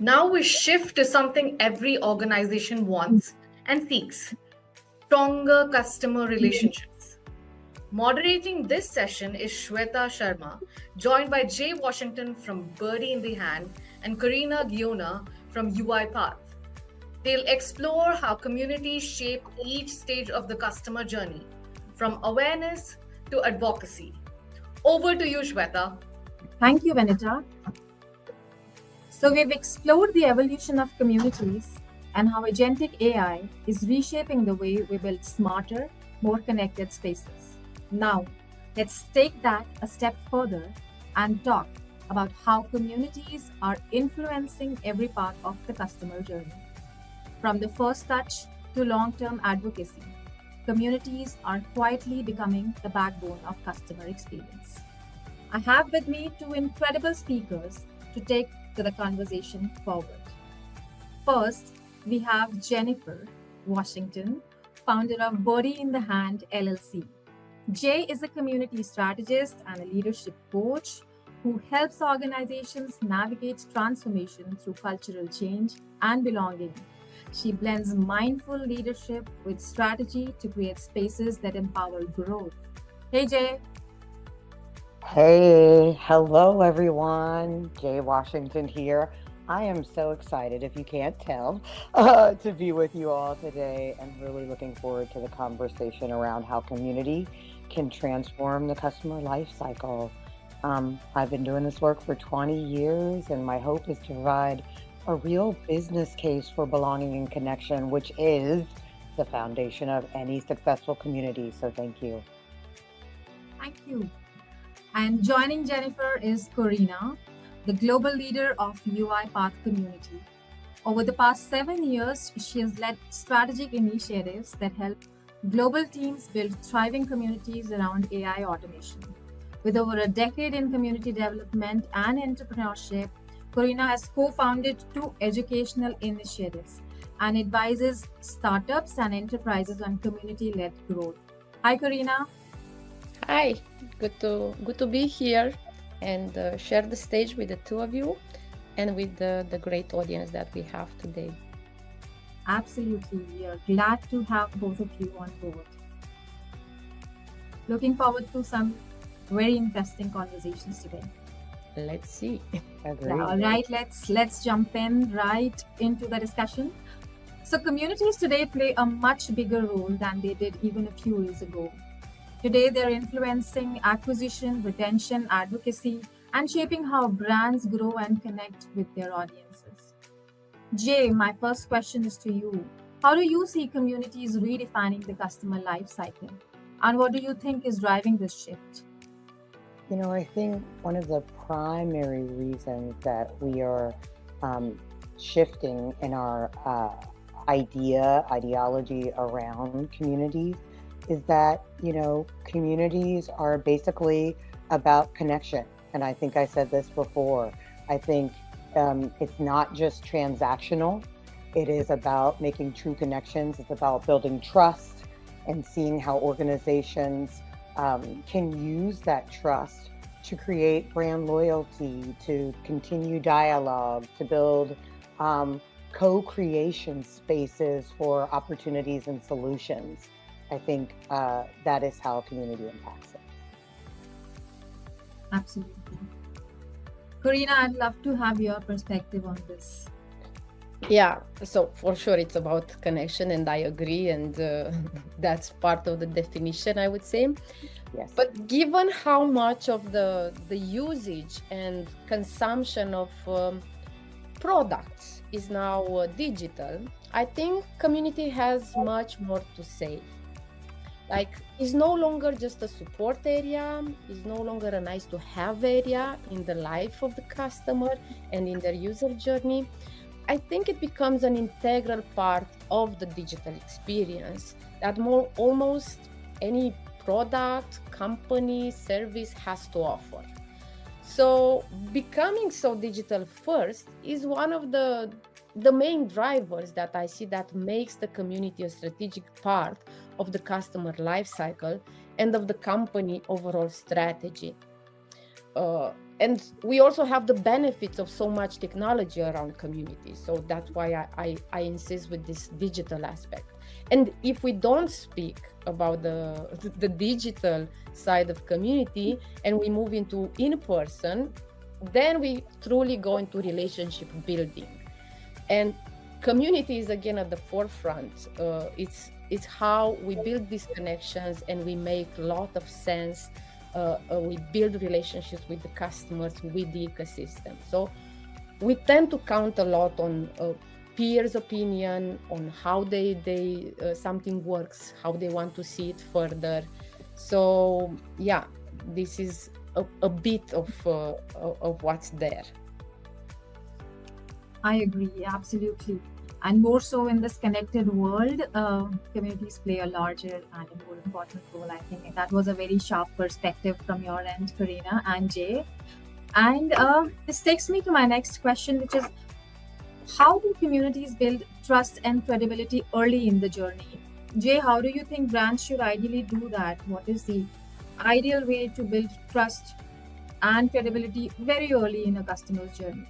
Now we shift to something every organization wants and seeks: stronger customer relationships. Moderating this session is Shweta Sharma, joined by Jay Washington from Birdie in the Hand and Corina Gheonea from UiPath. They'll explore how communities shape each stage of the customer journey, from awareness to advocacy. Over to you, Shweta. Thank you, Vanita. So, we've explored the evolution of communities and how agentic AI is reshaping the way we build smarter, more connected spaces. Now, let's take that a step further and talk about how communities are influencing every part of the customer journey. From the first touch to long term advocacy, communities are quietly becoming the backbone of customer experience. I have with me two incredible speakers to take the conversation forward. First, we have Jennifer Washington, founder of Birdie in the Hand LLC. Jay is a community strategist and a leadership coach who helps organizations navigate transformation through cultural change and belonging. She blends mindful leadership with strategy to create spaces that empower growth. Hey, Jay. Hey, hello everyone. Jay Washington here. I am so excited, if you can't tell, to be with you all today and really looking forward to the conversation around how community can transform the customer life cycle. I've been doing this work for 20 years, and my hope is to provide a real business case for belonging and connection, which is the foundation of any successful community. So thank you. Thank you. And joining Jennifer is Corina, the global leader of UiPath community. Over the past 7 years, she has led strategic initiatives that help global teams build thriving communities around AI automation. With over a decade in community development and entrepreneurship, Corina has co-founded 2 educational initiatives and advises startups and enterprises on community-led growth. Hi, Corina. Hi, good to be here and share the stage with the two of you and with the great audience that we have today. Absolutely. We are glad to have both of you on board. Looking forward to some very interesting conversations today. Let's see. Agreed. All right, let's jump in right into the discussion. So communities today play a much bigger role than they did even a few years ago. Today, they're influencing acquisition, retention, advocacy, and shaping how brands grow and connect with their audiences. Jay, my first question is to you. How do you see communities redefining the customer life cycle? And what do you think is driving this shift? You know, I think one of the primary reasons that we are shifting in our ideology around communities is that, you know, communities are basically about connection. And I think I said this before. I think it's not just transactional. It is about making true connections. It's about building trust and seeing how organizations can use that trust to create brand loyalty, to continue dialogue, to build co-creation spaces for opportunities and solutions. I think that is how community impacts it. Absolutely. Corina, I'd love to have your perspective on this. Yeah, so for sure it's about connection, and I agree, and that's part of the definition, I would say. Yes. But given how much of the usage and consumption of products is now digital, I think community has much more to say. Like, it's no longer just a support area, it's no longer a nice to have area in the life of the customer and in their user journey. I think it becomes an integral part of the digital experience that almost any product, company, service has to offer. So becoming so digital first is one of the main drivers that I see that makes the community a strategic part of the customer lifecycle and of the company overall strategy. And we also have the benefits of so much technology around community. So that's why I insist with this digital aspect. And if we don't speak about the digital side of community and we move into in-person, then we truly go into relationship building. And community is again at the forefront. It's how we build these connections and we make a lot of sense. We build relationships with the customers, with the ecosystem. So we tend to count a lot on peers' opinion, on how they something works, how they want to see it further. So yeah, this is a bit of what's there. I agree, absolutely. And more so in this connected world, communities play a larger and a more important role. I think that was a very sharp perspective from your end, Corina and Jay. And this takes me to my next question, which is how do communities build trust and credibility early in the journey? Jay, how do you think brands should ideally do that? What is the ideal way to build trust and credibility very early in a customer's journey?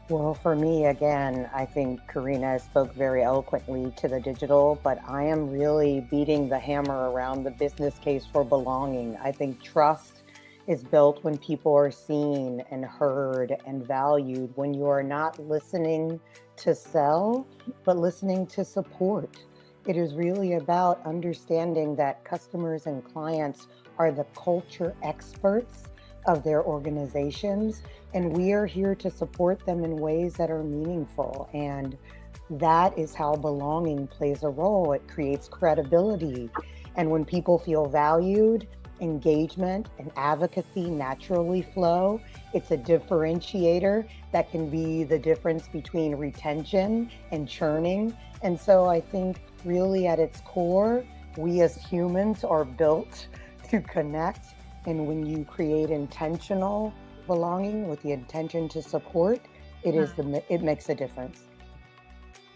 Well, for me, again, I think Corina spoke very eloquently to the digital, but I am really beating the hammer around the business case for belonging. I think trust is built when people are seen and heard and valued, when you are not listening to sell, but listening to support. It is really about understanding that customers and clients are the culture experts of their organizations, and we are here to support them in ways that are meaningful. And that is how belonging plays a role. It creates credibility. And when people feel valued, engagement and advocacy naturally flow. It's a differentiator that can be the difference between retention and churning. And so I think really at its core, we as humans are built to connect. And when you create intentional belonging with the intention to support, it makes a difference.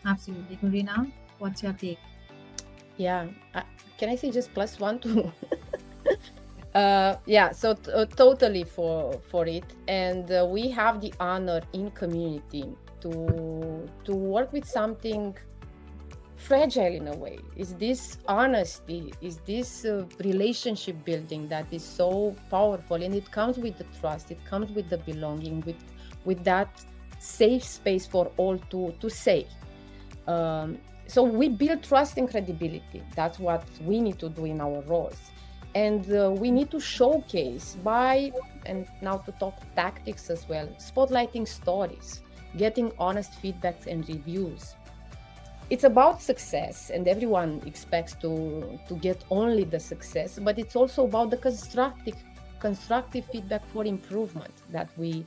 Absolutely. Corina, what's your take? Yeah, can I say just plus one to yeah, so totally for it. And we have the honor in community to work with something fragile in a way. Is this honesty, is this relationship building that is so powerful, and it comes with the trust, it comes with the belonging, with that safe space for all to say. So we build trust and credibility. That's what we need to do in our roles. And we need to showcase by, and now to talk tactics as well, spotlighting stories, getting honest feedbacks and reviews. It's about success, and everyone expects to get only the success, but it's also about the constructive feedback for improvement that we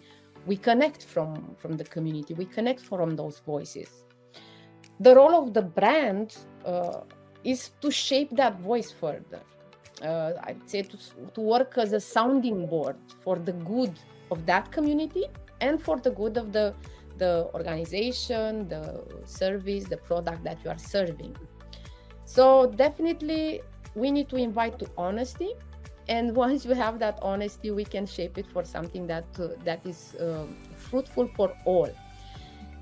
connect from the community, we connect from those voices. The role of the brand is to shape that voice further. I'd say to work as a sounding board for the good of that community and for the good of the organization, the service, the product that you are serving. So definitely we need to invite to honesty, and once you have that honesty, we can shape it for something that is fruitful for all.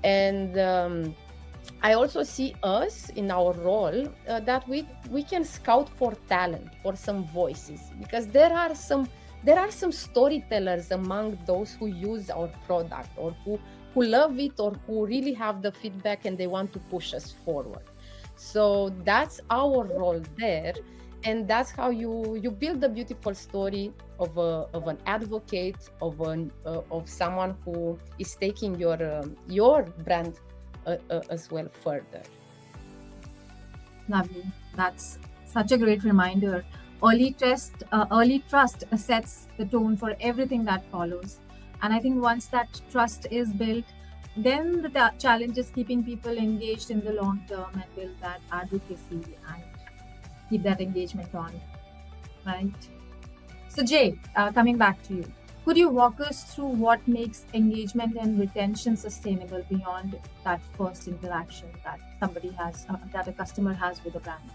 And I also see us in our role that we can scout for talent, for some voices, because there are some storytellers among those who use our product, or who love it, or who really have the feedback and they want to push us forward. So that's our role there, and that's how you build a beautiful story of an advocate, of someone who is taking your brand as well further. Lovely. That's such a great reminder. Early trust sets the tone for everything that follows. And I think once that trust is built, then the challenge is keeping people engaged in the long term and build that advocacy and keep that engagement on, right? So Jay, coming back to you, could you walk us through what makes engagement and retention sustainable beyond that first interaction that somebody has, that a customer has with a brand?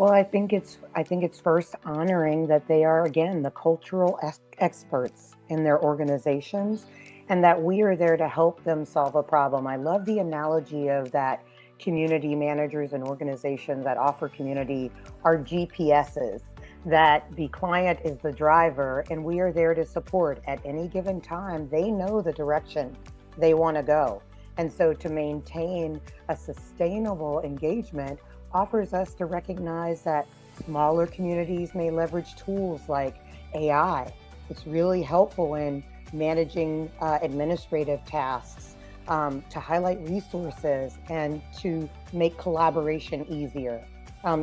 Well, I think it's first honoring that they are again the cultural experts in their organizations, and that we are there to help them solve a problem. I love the analogy of that community managers and organizations that offer community are GPSs, that the client is the driver and we are there to support at any given time. They know the direction they want to go. And so to maintain a sustainable engagement offers us to recognize that smaller communities may leverage tools like AI. It's really helpful in managing administrative tasks, to highlight resources and to make collaboration easier.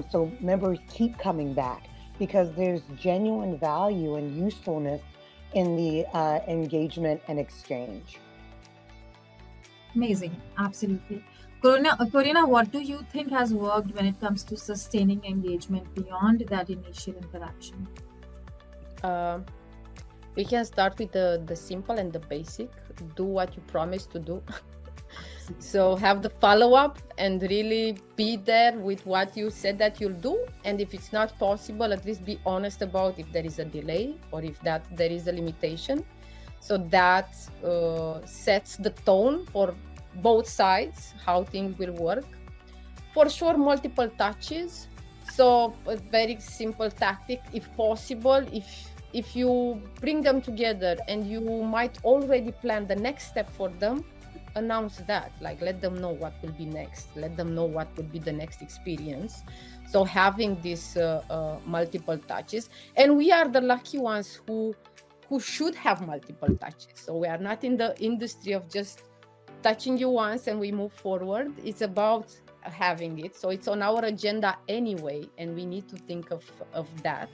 So members keep coming back because there's genuine value and usefulness in the engagement and exchange. Amazing, absolutely. Corina, what do you think has worked when it comes to sustaining engagement beyond that initial interaction? Uh, we can start with the simple and the basic. Do what you promise to do. So have the follow-up and really be there with what you said that you'll do. And if it's not possible, at least be honest about if there is a delay or if that there is a limitation. So that sets the tone for both sides, how things will work. For sure, multiple touches. So a very simple tactic, if possible, if you bring them together and you might already plan the next step for them, announce that, like let them know what will be next, let them know what will be the next experience. So having these multiple touches, and we are the lucky ones who should have multiple touches. So we are not in the industry of just touching you once and we move forward. It's about having it. So it's on our agenda anyway, and we need to think of that,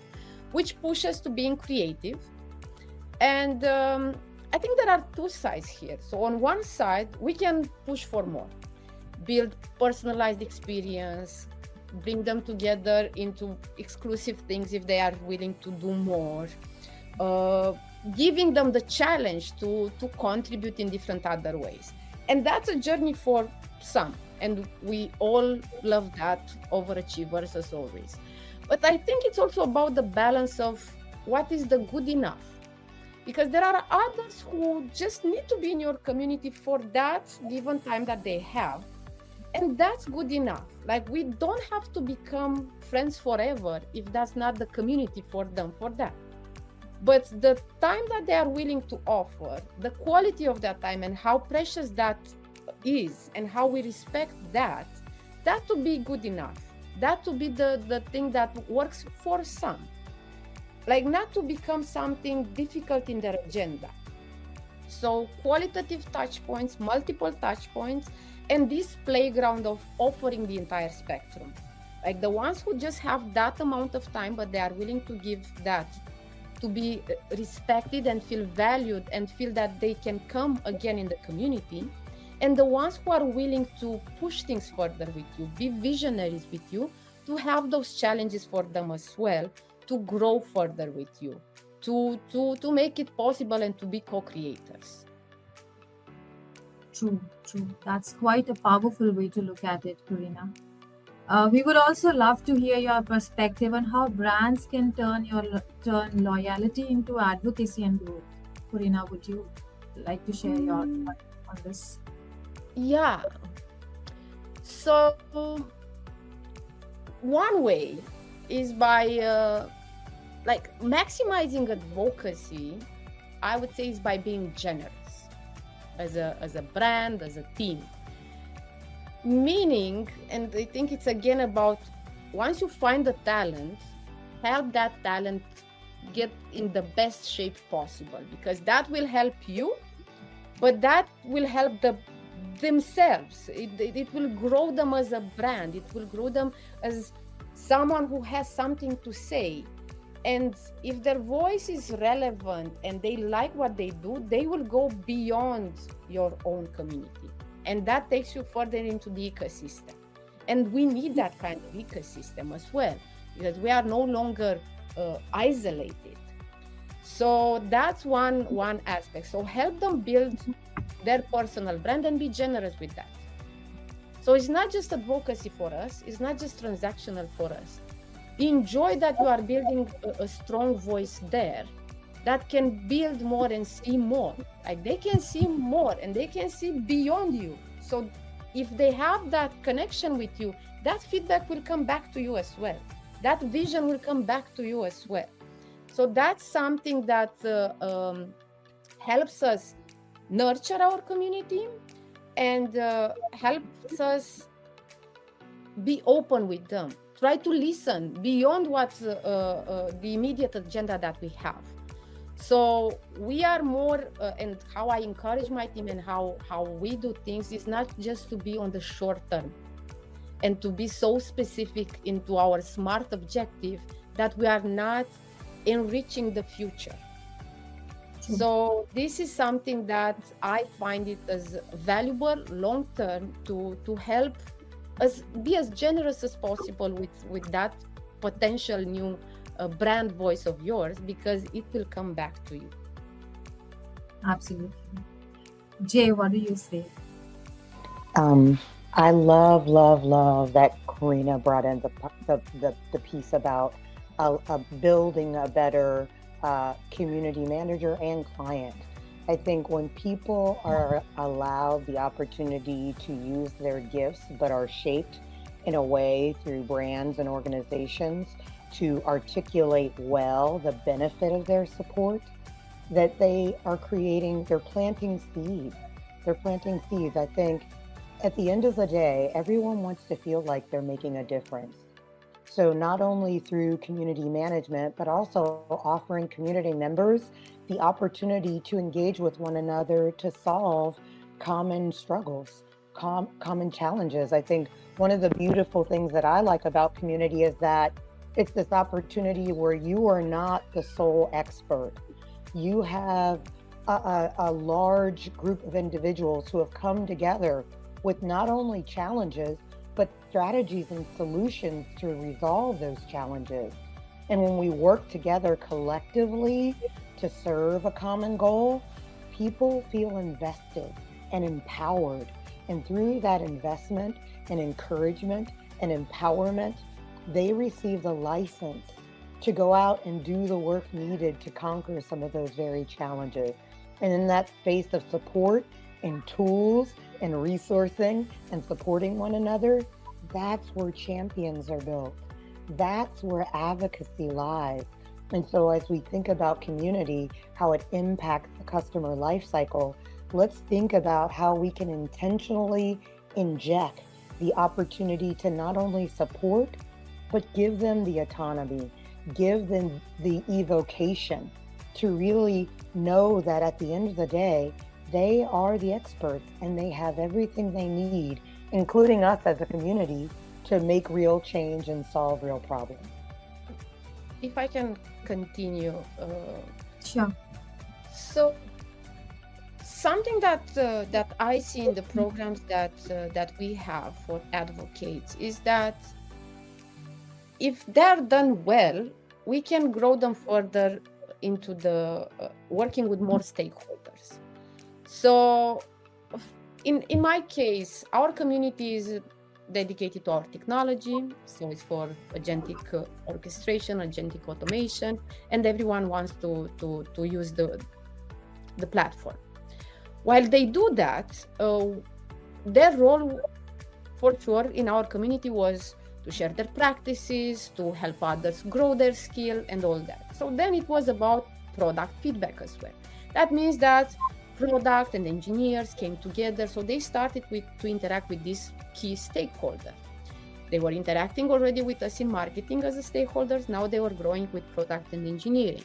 which pushes to being creative. And I think there are two sides here. So on one side, we can push for more, build personalized experience, bring them together into exclusive things if they are willing to do more, giving them the challenge to contribute in different other ways. And that's a journey for some. And we all love that, overachievers as always. But I think it's also about the balance of what is the good enough. Because there are others who just need to be in your community for that given time that they have. And that's good enough. Like, we don't have to become friends forever if that's not the community for them for that. But the time that they are willing to offer, the quality of that time and how precious that is and how we respect that to be good enough. That to be the thing that works for some. Like, not to become something difficult in their agenda. So qualitative touch points, multiple touch points, and this playground of offering the entire spectrum. Like the ones who just have that amount of time, but they are willing to give that, to be respected and feel valued and feel that they can come again in the community. And the ones who are willing to push things further with you, be visionaries with you, to have those challenges for them as well, to grow further with you, to make it possible and to be co-creators. True. That's quite a powerful way to look at it, Corina. We would also love to hear your perspective on how brands can turn loyalty into advocacy and growth. Corina, would you like to share your thought on this? Yeah. So one way is by like maximizing advocacy. I would say is by being generous as a brand, as a team. Meaning, and I think it's again about once you find the talent, help that talent get in the best shape possible, because that will help you, but that will help themselves. It will grow them as a brand. It will grow them as someone who has something to say. And if their voice is relevant and they like what they do, they will go beyond your own community. And that takes you further into the ecosystem. And we need that kind of ecosystem as well, because we are no longer isolated. So that's one aspect. So help them build their personal brand and be generous with that. So it's not just advocacy for us. It's not just transactional for us. enjoy that you are building a strong voice there that can build more and see more. Like they can see more and they can see beyond you. So if they have that connection with you, that feedback will come back to you as well. That vision will come back to you as well. So that's something that helps us nurture our community and helps us be open with them. Try to listen beyond what the immediate agenda that we have. So we are more, and how I encourage my team and how we do things is not just to be on the short term and to be so specific into our SMART objective that we are not enriching the future. So this is something that I find it as valuable long term to help us be as generous as possible with that potential new brand voice of yours, because it will come back to you. Absolutely. Jay, what do you say? I love that Corina brought in the piece about building a better community manager and client. I think when people are allowed the opportunity to use their gifts, but are shaped in a way through brands and organizations to articulate well the benefit of their support, that they are creating, they're planting seeds. They're planting seeds. I think at the end of the day, everyone wants to feel like they're making a difference. So not only through community management, but also offering community members the opportunity to engage with one another to solve common struggles, common challenges. I think one of the beautiful things that I like about community is that it's this opportunity where you are not the sole expert. You have a large group of individuals who have come together with not only challenges, but strategies and solutions to resolve those challenges. And when we work together collectively to serve a common goal, people feel invested and empowered. And through that investment and encouragement and empowerment, they receive the license to go out and do the work needed to conquer some of those very challenges. And in that space of support and tools and resourcing and supporting one another, that's where champions are built. That's where advocacy lies. And so as we think about community, how it impacts the customer lifecycle, let's think about how we can intentionally inject the opportunity to not only support, but give them the autonomy, give them the evocation to really know that at the end of the day, they are the experts and they have everything they need, including us as a community, to make real change and solve real problems. If I can continue. Sure. So something that I see in the programs that we have for advocates is that if they're done well, we can grow them further into the working with more stakeholders. So in my case, our community is dedicated to our technology. So it's for agentic orchestration, agentic automation, and everyone wants to use the platform. While they do that, their role for sure in our community was to share their practices, to help others grow their skill and all that. So then it was about product feedback as well. That means that product and engineers came together. So they started to interact with this key stakeholder. They were interacting already with us in marketing as a stakeholders. Now they were growing with product and engineering.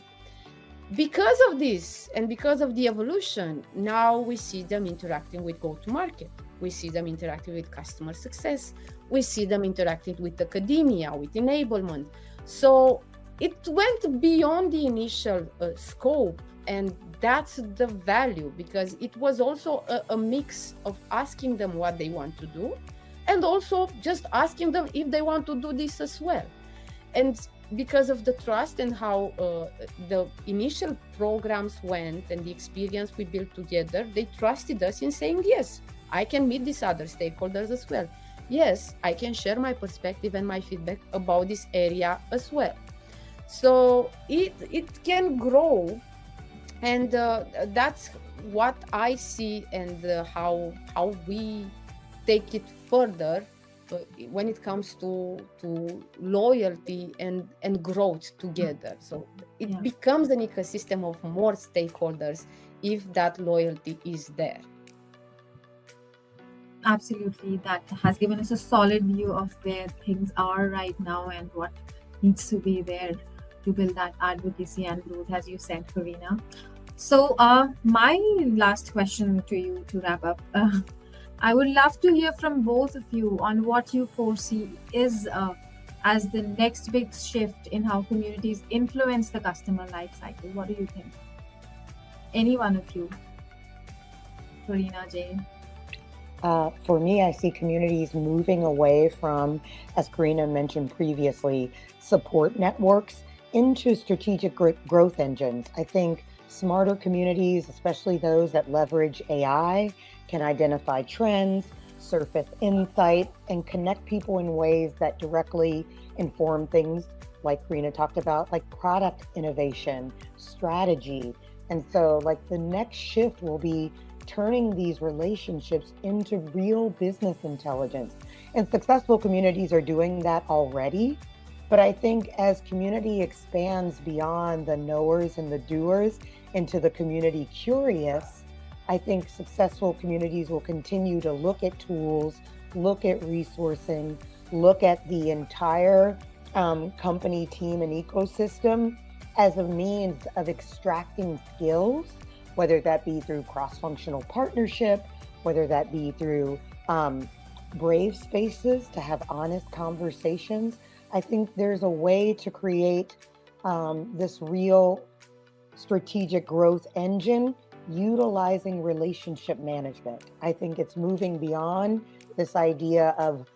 Because of this and because of the evolution, now we see them interacting with go-to-market. We see them interacting with customer success. We see them interacting with academia, with enablement. So it went beyond the initial scope, and that's the value, because it was also a mix of asking them what they want to do and also just asking them if they want to do this as well. And because of the trust and how the initial programs went and the experience we built together, they trusted us in saying, yes, I can meet these other stakeholders as well. yes, I can share my perspective and my feedback about this area as well. So it can grow, and that's what I see, and how we take it further when it comes to loyalty and growth together. So it Yeah. becomes an ecosystem of more stakeholders if that loyalty is there. Absolutely, that has given us a solid view of where things are right now and what needs to be there to build that advocacy and growth, as you said, Corina. So, my last question to you to wrap up. I would love to hear from both of you on what you foresee is as the next big shift in how communities influence the customer life cycle. What do you think? Any one of you, Corina, Jae? For me, I see communities moving away from, as Corina mentioned previously, support networks into strategic growth engines. I think smarter communities, especially those that leverage AI, can identify trends, surface insight, and connect people in ways that directly inform things like Corina talked about, like product innovation, strategy. And so, like, the next shift will be turning these relationships into real business intelligence. And successful communities are doing that already. But I think as community expands beyond the knowers and the doers into the community curious, I think successful communities will continue to look at tools, look at resourcing, look at the entire company, team, and ecosystem as a means of extracting skills, whether that be through cross-functional partnership, whether that be through brave spaces to have honest conversations. I think there's a way to create this real strategic growth engine utilizing relationship management. I think it's moving beyond this idea of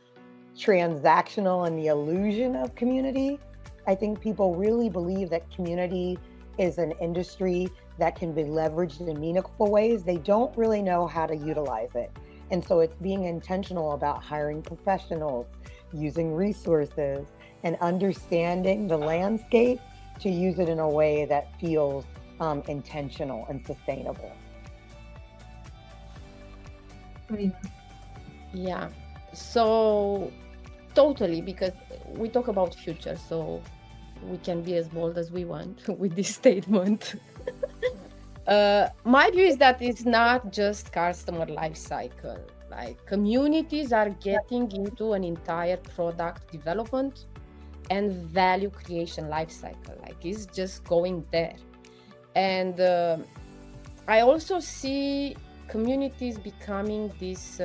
transactional and the illusion of community. I think people really believe that community is an industry that can be leveraged in meaningful ways. They don't really know how to utilize it. And so it's being intentional about hiring professionals, using resources, and understanding the landscape to use it in a way that feels intentional and sustainable. Corina. Yeah. So totally, because we talk about future, so we can be as bold as we want with this statement. My view is that it's not just customer life cycle. Like, communities are getting into an entire product development and value creation life cycle. Like, it's just going there. And I also see communities becoming this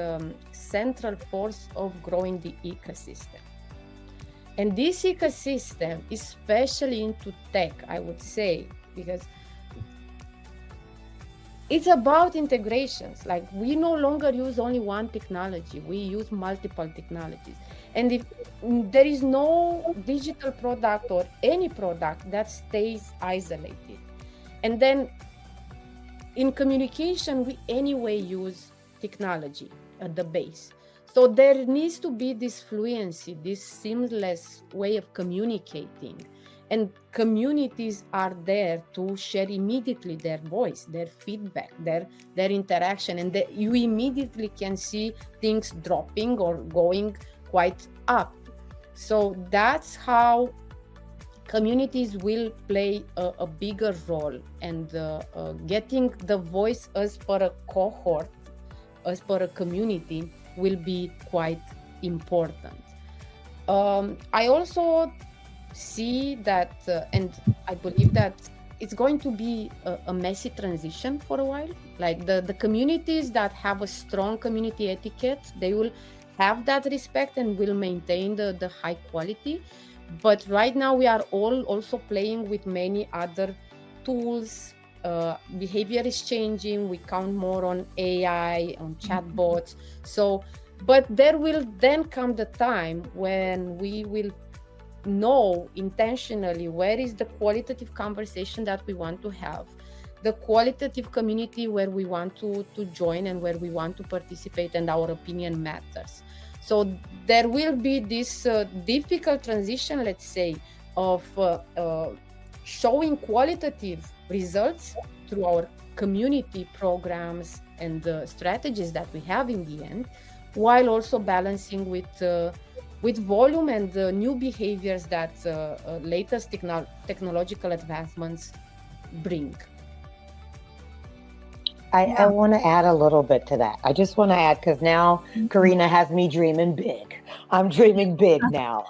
central force of growing the ecosystem. And this ecosystem, especially into tech, I would say, because it's about integrations. Like, we no longer use only one technology, we use multiple technologies. And if there is no digital product or any product that stays isolated. And then in communication, we anyway use technology at the base. So there needs to be this fluency, this seamless way of communicating. And communities are there to share immediately their voice, their feedback, their interaction. And you immediately can see things dropping or going quite up. So that's how communities will play a bigger role, and getting the voice as per a cohort, as per a community, will be quite important. I also see that, and I believe that it's going to be a messy transition for a while. Like, the communities that have a strong community etiquette, they will have that respect and will maintain the high quality. But right now we are all also playing with many other tools. Behavior is changing. We count more on AI, on chatbots. So, but there will then come the time when we will know intentionally where is the qualitative conversation that we want to have, the qualitative community where we want to join and where we want to participate, and our opinion matters. So there will be this difficult transition, let's say, of showing qualitative results through our community programs and the strategies that we have in the end, while also balancing with volume and the new behaviors that latest technological advancements bring. I want to add a little bit to that. I just want to add, because now Corina has me dreaming big. I'm dreaming big now.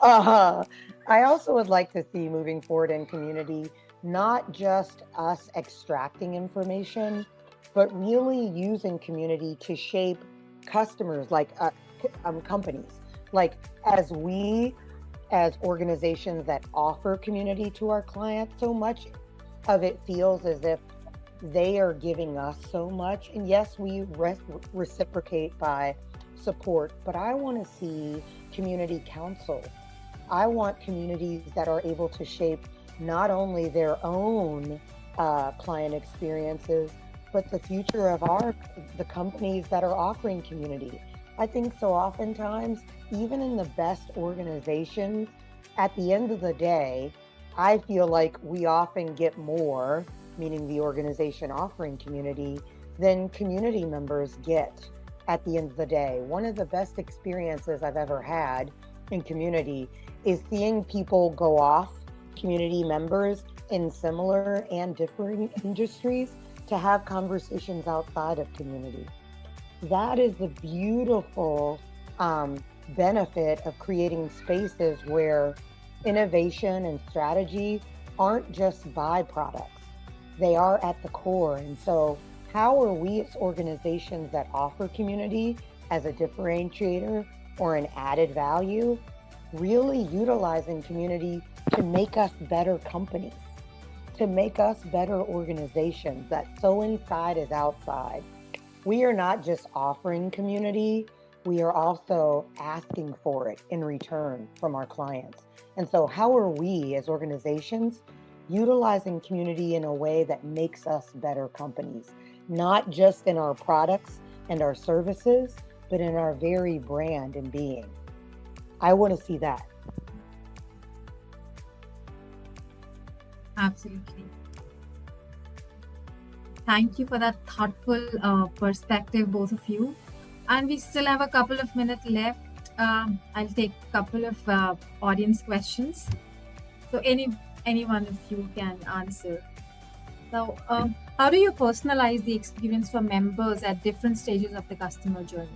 I also would like to see moving forward in community, not just us extracting information, but really using community to shape customers, like companies. Like as organizations that offer community to our clients, so much of it feels as if they are giving us so much. And yes, we reciprocate by support, but I want to see community councils. I want communities that are able to shape not only their own client experiences, but the future of the companies that are offering community. I think so oftentimes, even in the best organizations, at the end of the day, I feel like we often get more, meaning the organization offering community, than community members get at the end of the day. One of the best experiences I've ever had in community is seeing people go off, community members in similar and differing industries, to have conversations outside of community. That is the beautiful benefit of creating spaces where innovation and strategy aren't just byproducts. They are at the core. And so how are we as organizations that offer community as a differentiator or an added value, really utilizing community to make us better companies, to make us better organizations that so inside is outside? We are not just offering community, we are also asking for it in return from our clients. And so how are we as organizations utilizing community in a way that makes us better companies, not just in our products and our services, but in our very brand and being? I want to see that. Absolutely. Thank you for that thoughtful perspective, both of you. And we still have a couple of minutes left. I'll take a couple of audience questions. So any one of you can answer. So how do you personalize the experience for members at different stages of the customer journey?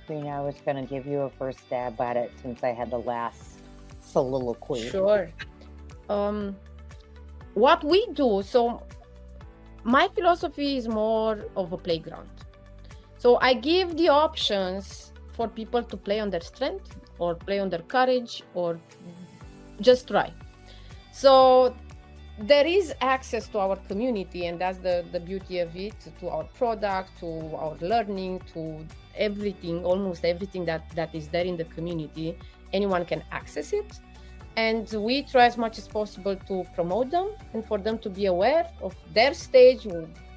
Corina, I was going to give you a first stab at it since I had the last soliloquy. Sure. What we do, so my philosophy is more of a playground. So I give the options for people to play on their strength or play on their courage or just try. So there is access to our community, and that's the beauty of it, to our product, to our learning, to everything, almost everything that is there in the community. Anyone can access it. And we try as much as possible to promote them and for them to be aware of their stage,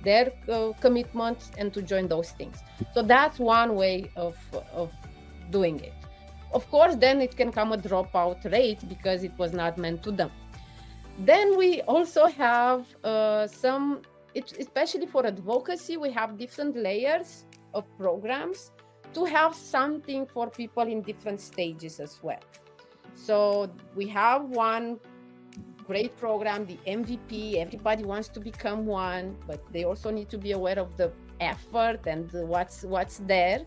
their commitment, and to join those things. So that's one way of doing it. Of course, then it can come a dropout rate because it was not meant to them. Then we also have especially for advocacy, we have different layers of programs to have something for people in different stages as well. So we have one great program, the MVP. Everybody wants to become one, but they also need to be aware of the effort and what's there.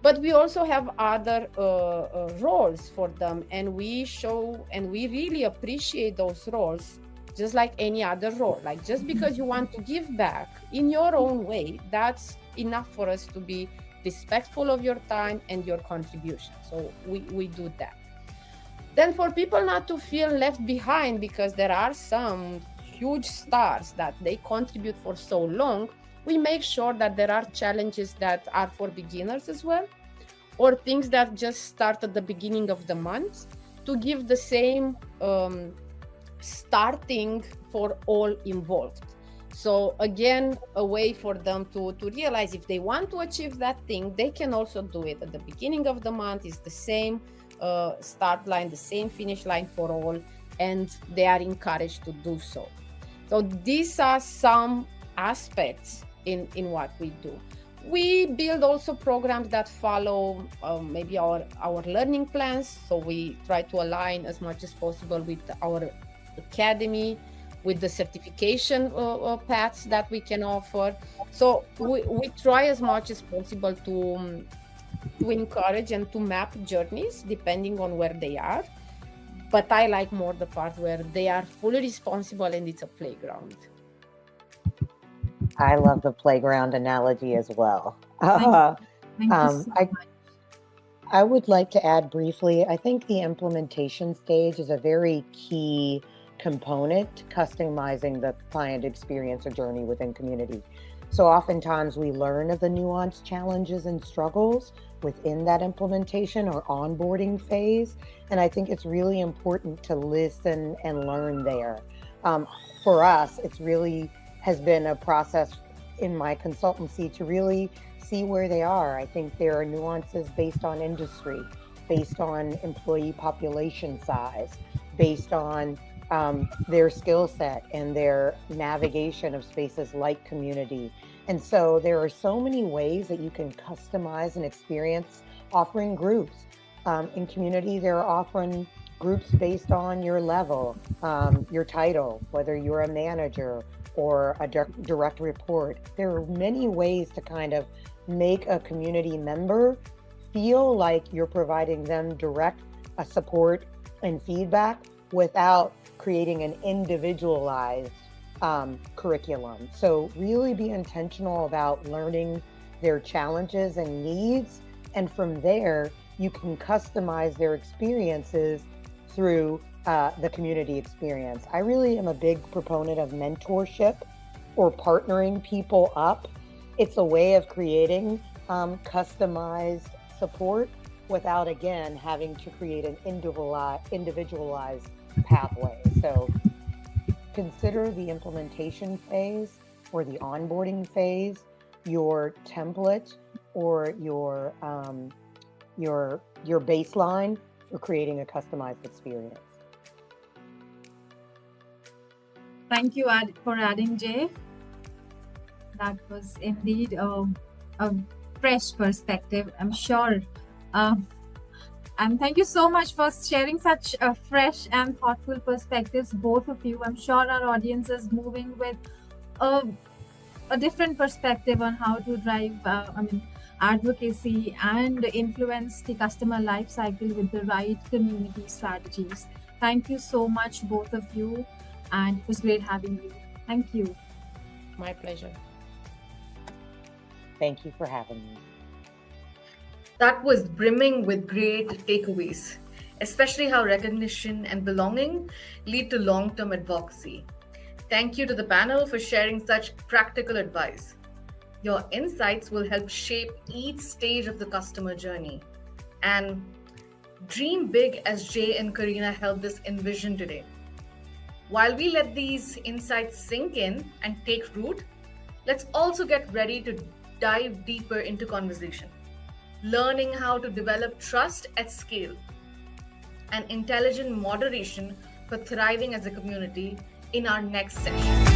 But we also have other roles for them, and we show and we really appreciate those roles, just like any other role. Like, just because you want to give back in your own way, that's enough for us to be respectful of your time and your contribution. So we do that. Then for people not to feel left behind, because there are some huge stars that they contribute for so long, we make sure that there are challenges that are for beginners as well, or things that just start at the beginning of the month, to give the same starting for all involved. So again, a way for them to realize if they want to achieve that thing, they can also do it at the beginning of the month. It's the same start line, the same finish line for all, and they are encouraged to do so. So these are some aspects in what we do. We build also programs that follow maybe our learning plans. So we try to align as much as possible with our academy, with the certification paths that we can offer. So we try as much as possible to encourage and to map journeys depending on where they are. But I like more the part where they are fully responsible and it's a playground. I love the playground analogy as well. Thank you so much. I would like to add briefly, I think the implementation stage is a very key component to customizing the client experience or journey within community. So oftentimes we learn of the nuanced challenges and struggles within that implementation or onboarding phase. And I think it's really important to listen and learn there. For us, it's really has been a process in my consultancy to really see where they are. I think there are nuances based on industry, based on employee population size, based on their skill set and their navigation of spaces like community. And so there are so many ways that you can customize an experience offering groups. In community, they're offering groups based on your level, your title, whether you're a manager or a direct report. There are many ways to kind of make a community member feel like you're providing them direct support and feedback without creating an individualized curriculum. So really be intentional about learning their challenges and needs. And from there, you can customize their experiences through the community experience. I really am a big proponent of mentorship or partnering people up. It's a way of creating customized support without, again, having to create an individualized pathway. So consider the implementation phase or the onboarding phase your template or your baseline for creating a customized experience. Thank you for adding, Jay. That was indeed a fresh perspective, I'm sure. And thank you so much for sharing such fresh and thoughtful perspectives, both of you. I'm sure our audience is moving with a different perspective on how to drive advocacy and influence the customer life cycle with the right community strategies. Thank you so much, both of you. And it was great having you. Thank you. My pleasure. Thank you for having me. That was brimming with great takeaways, especially how recognition and belonging lead to long-term advocacy. Thank you to the panel for sharing such practical advice. Your insights will help shape each stage of the customer journey. And dream big as Jae and Corina helped us envision today. While we let these insights sink in and take root, let's also get ready to dive deeper into conversation, learning how to develop trust at scale and intelligent moderation for thriving as a community in our next session.